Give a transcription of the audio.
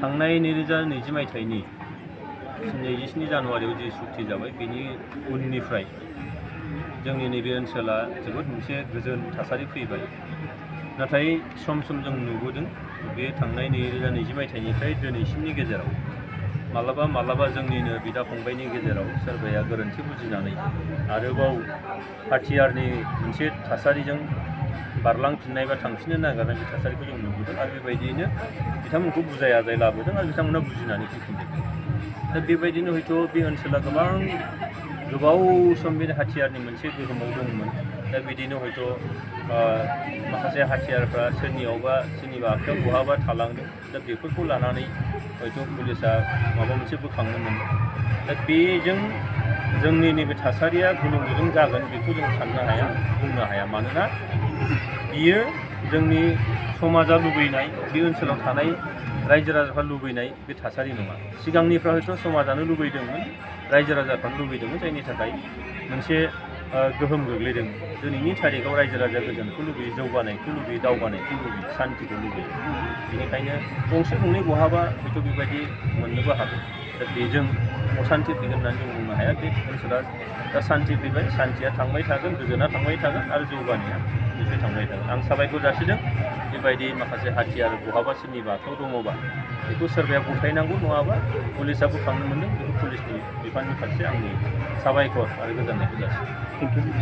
थांनाय 2020 मायथाइनि 27 जानुवारियाव जि सुक्ति जाबाय बेनि उननिफ्राय जोंनि नैबे ओनसोला जोबोद मोनसे गोजोन थासारि फैबाय। नाथाय सम जों नुबोदों बे थांनाय 2020 मायथाइनिफ्राय दिनैसिमनि गेजेराव मालाबा जोंनिनो बिदा फंबायनि गेजेराव सोरबाया गोरोन्थि बुजिनानै आरोबाव हाथियारनि मोनसे थासारिजों बारलांफिननाय बा थांफिननो नागिरनाय बे थासारिखौ जों नुबोदों आरो बेबायदियैनो बिथांमोनखौ बुजाय आजाय लाबोदों आरो बिथांमोना बुजिनानै फैफिनदों। दा बेबायदिनो हयथ' बे ओनसोला गोबाव सम बे हाथियारनि मोनसे गोहोमाव दंमोन। दा बिदिनो हयथ' माखासे हाथियारफ्रा सोरनिबा आखायाव बहाबा थालांदों। दा बेफोरखौ लानानै हयथ' पुलिसा माबा मोनसे बोखांनो मोनदों। दा बेजों जोंनि नैबे थासारिया गुलुं गुजुं जागोन बेखौ जों साननो हाया, बुंनो हाया। मानोना बियो जोंनि समाजा लुबैनाय, बे ओनसोलाव थानाय रायजो राजाफ्रा लुबैनाय बे थासारि नङा। सिगांनिफ्राय हयथ' समाजानो लुबैदोंमोन, रायजो राजाफ्रानो लुबैदोंमोन, जायनि थाखाय मोनसे गोहोम गोग्लैदों। दिनैनि थारिखआव रायजो राजा गोजोनखौ लुबैयो, जौगानायखौ लुबैयो, दावगानायखौ लुबैयो, सान्थिखौ लुबैयो। बेनिखायनो गंसे गंनै बहाबा हयथ' बेबायदि मोननोबो हागौ। दा बेजों असान्थि फैगोन होननानै जों बुंनो हाया। बे ओनसोला दा सान्थि फैबाय, सान्थिया थांबाय थागोन, गोजोना थांबाय थागोन आरो जौगानाया निश्चय थांबाय थागोन। आं साबायखर जासिदों बेबायदि माखासे हाथियार बहाबा सोरनिबा आखायाव दङबा बेखौ सोरबाया गथायनांगौ, नङाबा पुलिसा बोखांनो मोनदों बेखौ पुलिसनि बिफाननि फारसे आंनि साबायखर आरो गोजोननायखौ जासिदों।